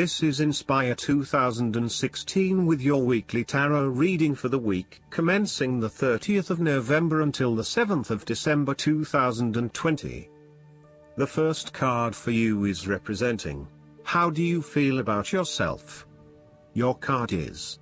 This is Inspire 2016 with your weekly tarot reading for the week commencing the 30th of November until the 7th of December 2020. The first card for you is representing, how do you feel about yourself? Your card is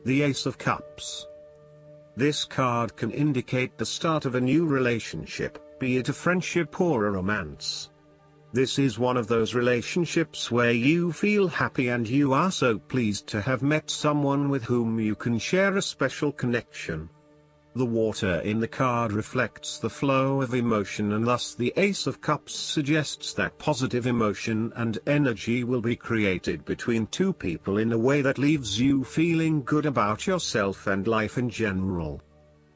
the Ace of Cups. This card can indicate the start of a new relationship, be it a friendship or a romance. This is one of those relationships where you feel happy and you are so pleased to have met someone with whom you can share a special connection. The water in the card reflects the flow of emotion, and thus the Ace of Cups suggests that positive emotion and energy will be created between two people in a way that leaves you feeling good about yourself and life in general.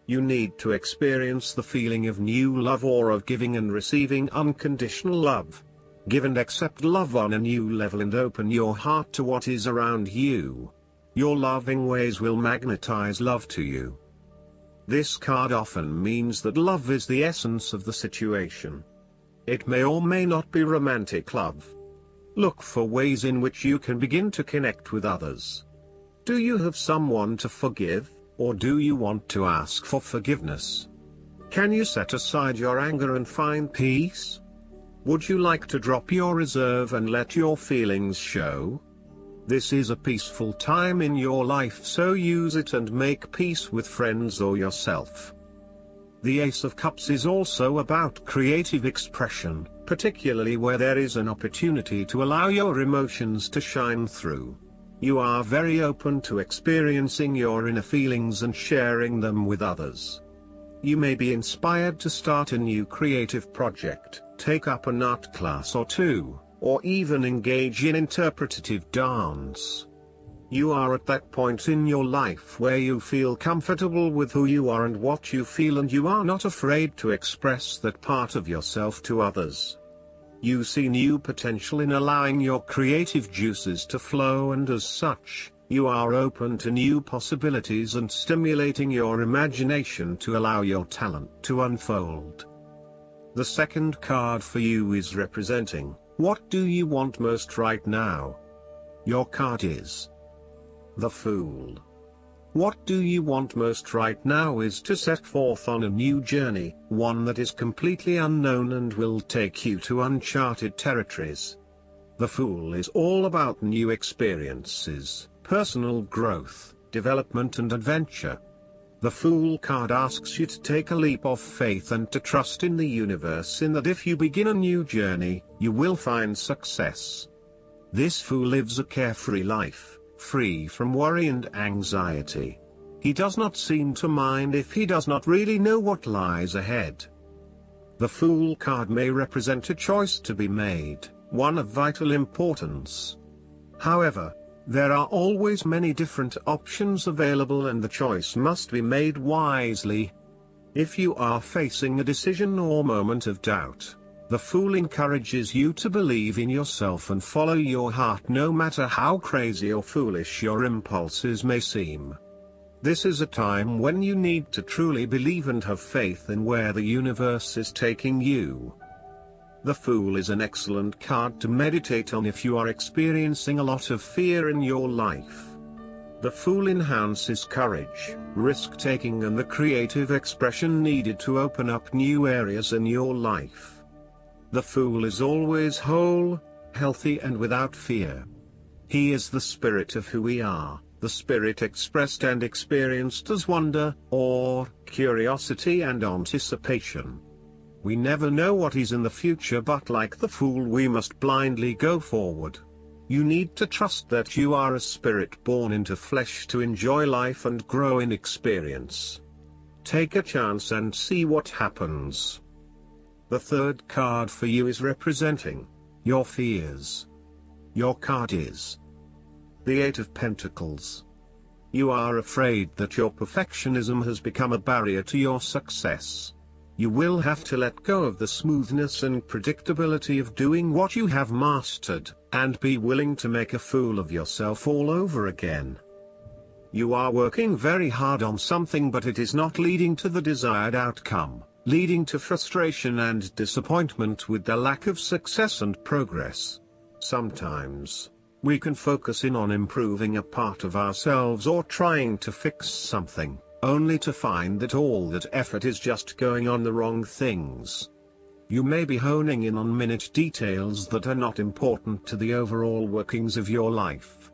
You need to experience the feeling of new love or of giving and receiving unconditional love. Give and accept love on a new level and open your heart to what is around you. Your loving ways will magnetize love to you. This card often means that love is the essence of the situation. It may or may not be romantic love. Look for ways in which you can begin to connect with others. Do you have someone to forgive, or do you want to ask for forgiveness? Can you set aside your anger and find peace? Would you like to drop your reserve and let your feelings show? This is a peaceful time in your life, so use it and make peace with friends or yourself. The Ace of Cups is also about creative expression, particularly where there is an opportunity to allow your emotions to shine through. You are very open to experiencing your inner feelings and sharing them with others. You may be inspired to start a new creative project, take up an art class or two, or even engage in interpretative dance. You are at that point in your life where you feel comfortable with who you are and what you feel, and you are not afraid to express that part of yourself to others. You see new potential in allowing your creative juices to flow, and as such, you are open to new possibilities and stimulating your imagination to allow your talent to unfold. The second card for you is representing, what do you want most right now? Your card is the Fool. What do you want most right now is to set forth on a new journey, one that is completely unknown and will take you to uncharted territories. The Fool is all about new experiences, personal growth, development and adventure. The Fool card asks you to take a leap of faith and to trust in the universe in that if you begin a new journey, you will find success. This Fool lives a carefree life, free from worry and anxiety. He does not seem to mind if he does not really know what lies ahead. The Fool card may represent a choice to be made, one of vital importance. However, there are always many different options available, and the choice must be made wisely. If you are facing a decision or moment of doubt, the Fool encourages you to believe in yourself and follow your heart, no matter how crazy or foolish your impulses may seem. This is a time when you need to truly believe and have faith in where the universe is taking you. The Fool is an excellent card to meditate on if you are experiencing a lot of fear in your life. The Fool enhances courage, risk-taking and the creative expression needed to open up new areas in your life. The Fool is always whole, healthy and without fear. He is the spirit of who we are, the spirit expressed and experienced as wonder, awe, curiosity and anticipation. We never know what is in the future, but like the Fool we must blindly go forward. You need to trust that you are a spirit born into flesh to enjoy life and grow in experience. Take a chance and see what happens. The third card for you is representing your fears. Your card is the Eight of Pentacles. You are afraid that your perfectionism has become a barrier to your success. You will have to let go of the smoothness and predictability of doing what you have mastered, and be willing to make a fool of yourself all over again. You are working very hard on something, but it is not leading to the desired outcome, leading to frustration and disappointment with the lack of success and progress. Sometimes, We can focus in on improving a part of ourselves or trying to fix something, only to find that all that effort is just going on the wrong things. You may be honing in on minute details that are not important to the overall workings of your life.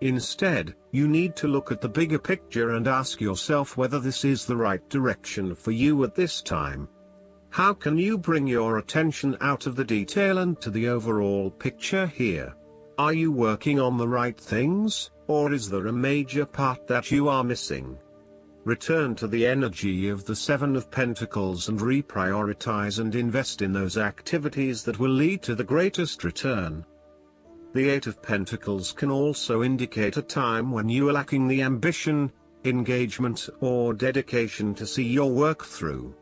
Instead, you need to look at the bigger picture and ask yourself whether this is the right direction for you at this time. How can you bring your attention out of the detail and to the overall picture here? Are you working on the right things, or is there a major part that you are missing? Return to the energy of the Seven of Pentacles and reprioritize and invest in those activities that will lead to the greatest return. The Eight of Pentacles can also indicate a time when you are lacking the ambition, engagement, or dedication to see your work through.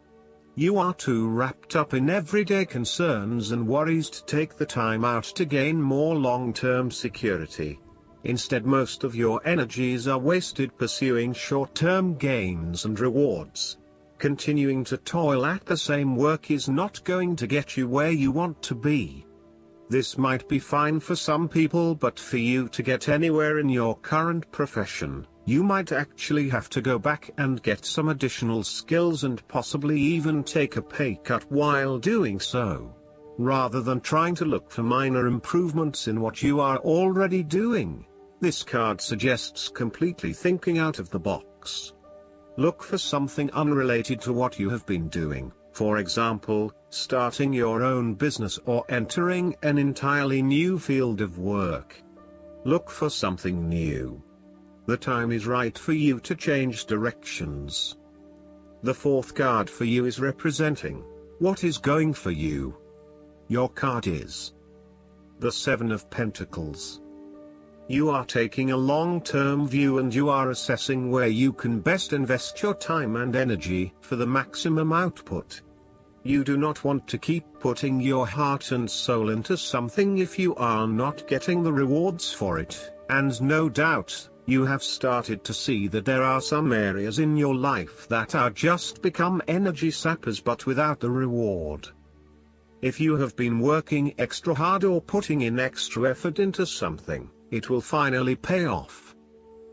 You are too wrapped up in everyday concerns and worries to take the time out to gain more long-term security. Instead, most of your energies are wasted pursuing short-term gains and rewards. Continuing to toil at the same work is not going to get you where you want to be. This might be fine for some people, but for you to get anywhere in your current profession, you might actually have to go back and get some additional skills and possibly even take a pay cut while doing so, rather than trying to look for minor improvements in what you are already doing. This card suggests completely thinking out of the box. Look for something unrelated to what you have been doing, for example, starting your own business or entering an entirely new field of work. Look for something new. The time is right for you to change directions. The fourth card for you is representing what is going for you. Your card is the Seven of Pentacles. You are taking a long-term view and you are assessing where you can best invest your time and energy for the maximum output. You do not want to keep putting your heart and soul into something if you are not getting the rewards for it, and no doubt, you have started to see that there are some areas in your life that are just become energy sappers but without the reward. If you have been working extra hard or putting in extra effort into something, it will finally pay off.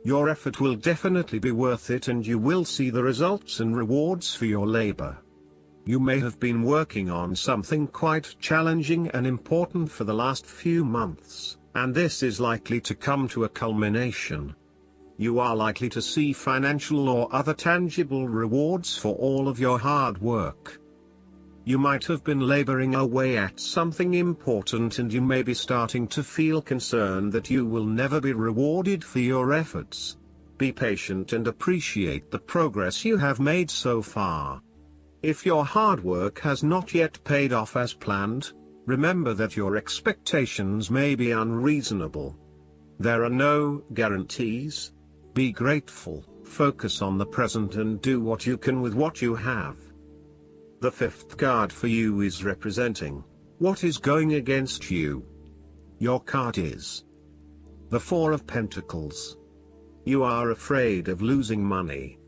Your effort will definitely be worth it and you will see the results and rewards for your labor. You may have been working on something quite challenging and important for the last few months, and this is likely to come to a culmination. You are likely to see financial or other tangible rewards for all of your hard work. You might have been laboring away at something important and you may be starting to feel concerned that you will never be rewarded for your efforts. Be patient and appreciate the progress you have made so far. If your hard work has not yet paid off as planned, remember that your expectations may be unreasonable. There are no guarantees. Be grateful, focus on the present and do what you can with what you have. The fifth card for you is representing what is going against you. Your card is the Four of Pentacles. You are afraid of losing money.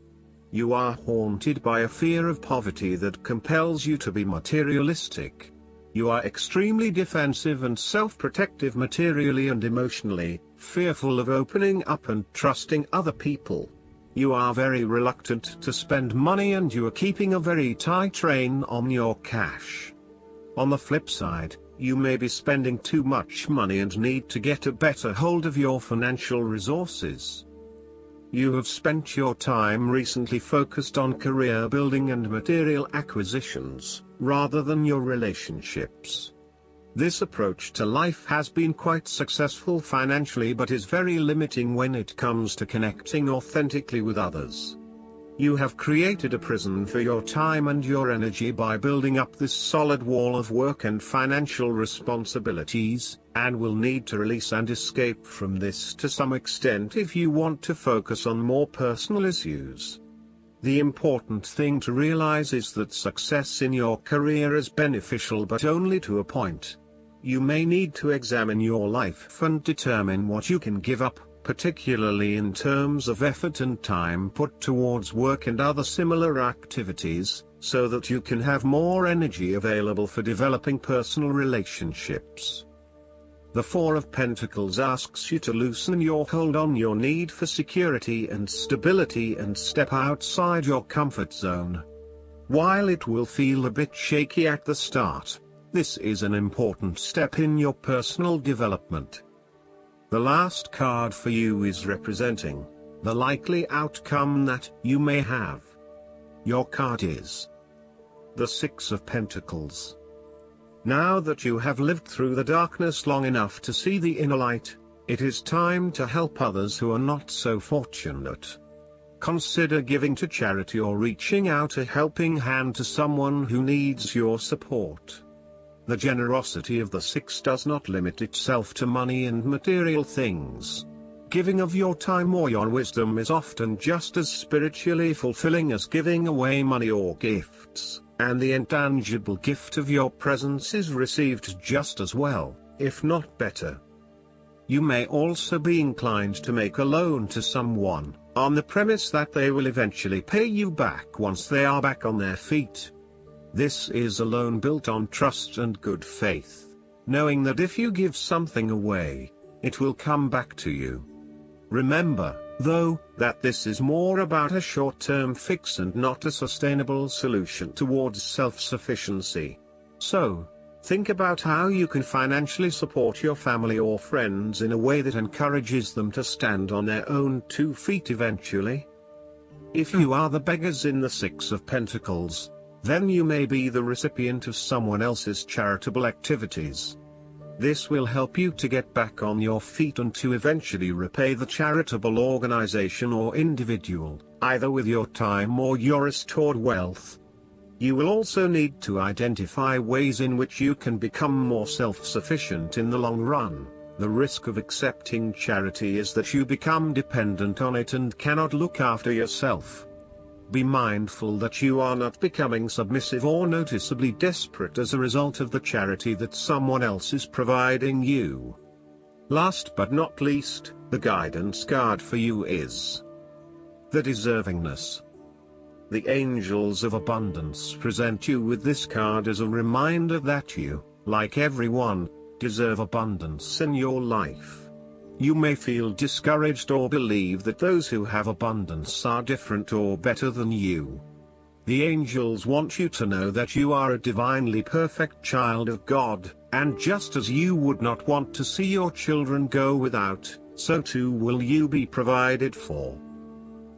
You are haunted by a fear of poverty that compels you to be materialistic. You are extremely defensive and self-protective materially and emotionally, fearful of opening up and trusting other people. You are very reluctant to spend money and you are keeping a very tight rein on your cash. On the flip side, you may be spending too much money and need to get a better hold of your financial resources. You have spent your time recently focused on career building and material acquisitions, rather than your relationships. This approach to life has been quite successful financially but is very limiting when it comes to connecting authentically with others. You have created a prison for your time and your energy by building up this solid wall of work and financial responsibilities, and will need to release and escape from this to some extent if you want to focus on more personal issues. The important thing to realize is that success in your career is beneficial but only to a point. You may need to examine your life and determine what you can give up, particularly in terms of effort and time put towards work and other similar activities, so that you can have more energy available for developing personal relationships. The Four of Pentacles asks you to loosen your hold on your need for security and stability and step outside your comfort zone. While it will feel a bit shaky at the start, this is an important step in your personal development. The last card for you is representing the likely outcome that you may have. Your card is the Six of Pentacles. Now that you have lived through the darkness long enough to see the inner light, it is time to help others who are not so fortunate. Consider giving to charity or reaching out a helping hand to someone who needs your support. The generosity of the Six does not limit itself to money and material things. Giving of your time or your wisdom is often just as spiritually fulfilling as giving away money or gifts, and the intangible gift of your presence is received just as well, if not better. You may also be inclined to make a loan to someone, on the premise that they will eventually pay you back once they are back on their feet. This is a loan built on trust and good faith, knowing that if you give something away, it will come back to you. Remember, though, that this is more about a short-term fix and not a sustainable solution towards self-sufficiency. So, think about how you can financially support your family or friends in a way that encourages them to stand on their own 2 feet eventually. If you are the beggars in the Six of Pentacles, then you may be the recipient of someone else's charitable activities. This will help you to get back on your feet and to eventually repay the charitable organization or individual, either with your time or your restored wealth. You will also need to identify ways in which you can become more self-sufficient in the long run. The risk of accepting charity is that you become dependent on it and cannot look after yourself. Be mindful that you are not becoming submissive or noticeably desperate as a result of the charity that someone else is providing you. Last but not least, the guidance card for you is the Deservingness. The Angels of Abundance present you with this card as a reminder that you, like everyone, deserve abundance in your life. You may feel discouraged or believe that those who have abundance are different or better than you. The angels want you to know that you are a divinely perfect child of God, and just as you would not want to see your children go without, so too will you be provided for.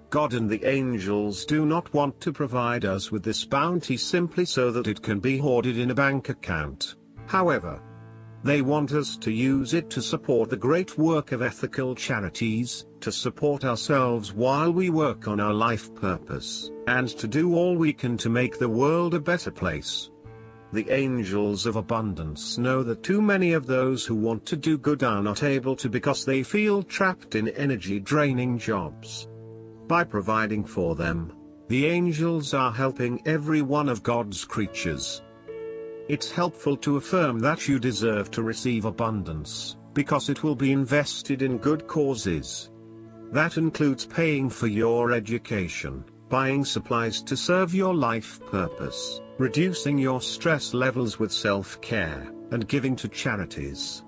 God and the angels do not want to provide us with this bounty simply so that it can be hoarded in a bank account. However, they want us to use it to support the great work of ethical charities, to support ourselves while we work on our life purpose, and to do all we can to make the world a better place. The Angels of Abundance know that too many of those who want to do good are not able to because they feel trapped in energy-draining jobs. By providing for them, the angels are helping every one of God's creatures. It's helpful to affirm that you deserve to receive abundance, because it will be invested in good causes. That includes paying for your education, buying supplies to serve your life purpose, reducing your stress levels with self-care, and giving to charities.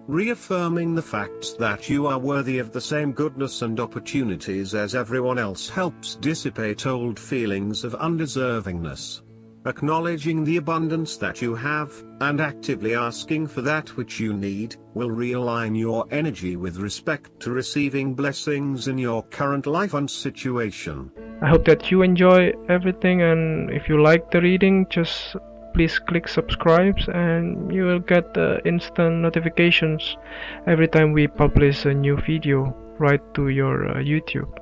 Reaffirming the fact that you are worthy of the same goodness and opportunities as everyone else helps dissipate old feelings of undeservingness. Acknowledging the abundance that you have, and actively asking for that which you need, will realign your energy with respect to receiving blessings in your current life and situation. I hope that you enjoy everything, and if you like the reading, just please click subscribe and you will get instant notifications every time we publish a new video right to your YouTube.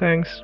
Thanks.